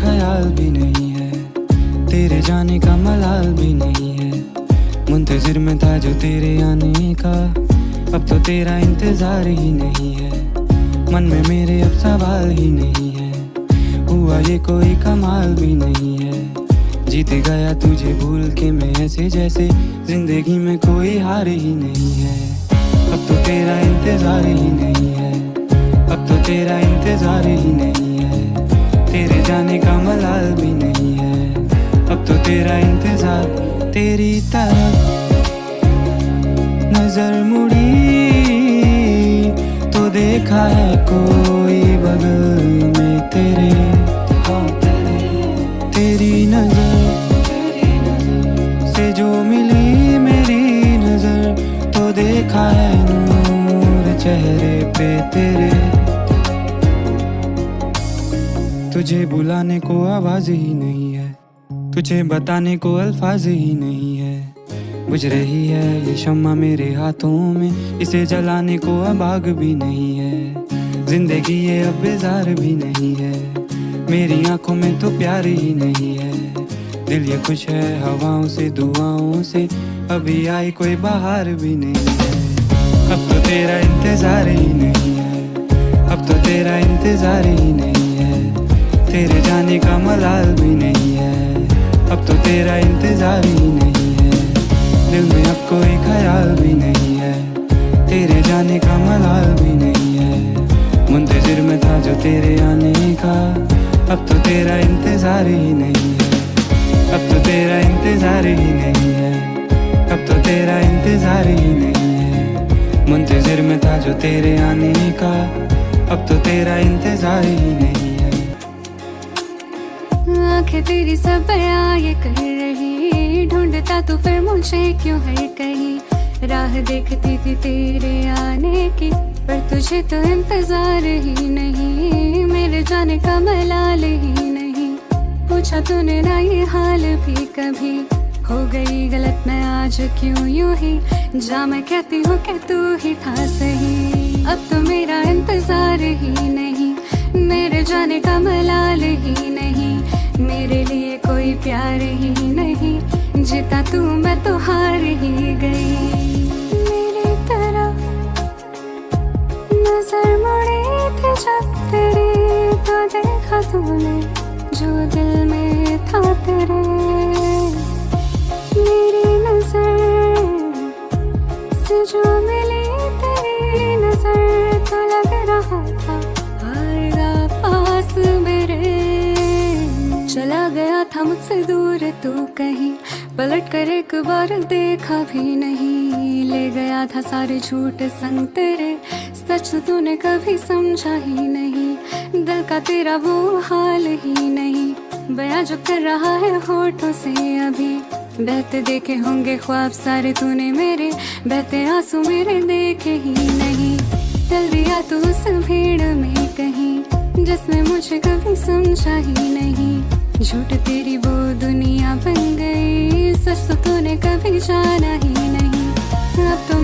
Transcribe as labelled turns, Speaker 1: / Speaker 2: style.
Speaker 1: ख्याल भी नहीं है, तेरे जाने का मलाल भी नहीं है। मुंतजिर में था जो तेरे आने का, अब तो तेरा इंतजार ही नहीं है। मन में मेरे अब सवाल ही नहीं है, हुआ ये कोई कमाल भी नहीं है। जीत गया तुझे भूल के मैं ऐसे जैसे जिंदगी में कोई हार ही नहीं है। अब तो तेरा इंतजार ही नहीं है, अब तो तेरा इंतजार ही नहीं है। तेरे जाने का मलाल भी नहीं है, अब तो तेरा इंतजार। तेरी तरफ नजर मुड़ी तो देखा है कोई बगल में तेरे। तेरी नजर से जो मिली मेरी नजर तो देखा है नूर चेहरे पे तेरे। तुझे बुलाने को आवाज ही नहीं है, तुझे बताने को अल्फाज ही नहीं है। बुझ रही है ये शम्मा मेरे हाथों में, इसे जलाने को अब आग भी नहीं है। जिंदगी ये अब बेजार भी नहीं है, मेरी आंखों में तो प्यार ही नहीं है। दिल ये खुश है हवाओं से दुआओं से, अभी आई कोई बहार भी नहीं है। अब तो तेरा इंतजार ही नहीं है, अब तो तेरा इंतजार ही नहीं है। तेरे जाने का मलाल भी नहीं है, अब तो तेरा इंतजार ही नहीं है। दिल में अब कोई ख्याल भी नहीं है, तेरे जाने का मलाल भी नहीं है। मुंतजिर में था जो तेरे आने का, अब तो तेरा इंतजार ही नहीं है, अब तो तेरा इंतजार ही नहीं है, अब तो तेरा इंतजार ही नहीं है। मुंतजिर में था जो तेरे आने का, अब तो तेरा इंतजार ही नहीं है।
Speaker 2: आंखें तेरी सब बयां ये कर रही, ढूंढता तू फिर मुझे क्यों हर कहीं। राह देखती थी तेरे आने की, पर तुझे तो इंतजार ही नहीं, मेरे जाने का मलाल ही नहीं। पूछा तूने ना ये हाल भी कभी, हो गई गलत मैं आज क्यों यूं ही। जा मैं कहती हूँ कि तू ही था सही, अब तो मेरा इंतजार ही नहीं, मेरे जाने का मलाल ही नहीं। मेरे लिए कोई प्यार ही नहीं, जीता तू मैं तो हार ही गई। मेरी तरफ नजर मुड़ी थी जब तेरी, तो देखा तूने जो दिल में था तेरे। मेरी नजर से जो मिली तेरी नजर, तो लग रहा था आएगा पास मेरे। चला गया था मुझसे दूर तू कहीं, पलट कर एक बार देखा भी नहीं। ले गया था सारे झूठ संग तेरे, सच तूने कभी समझा ही नहीं। दिल का तेरा वो हाल ही नहीं, बयां जो कर रहा है होठों से अभी। बहते देखे होंगे ख्वाब सारे तूने मेरे, बहते आंसू मेरे देखे ही नहीं। चल दिया तू उस भीड़ में कहीं, जिसने मुझे कभी समझा ही नहीं। झूठ तेरी वो दुनिया बन गई, सच तो तूने कभी जाना ही नहीं। अब तो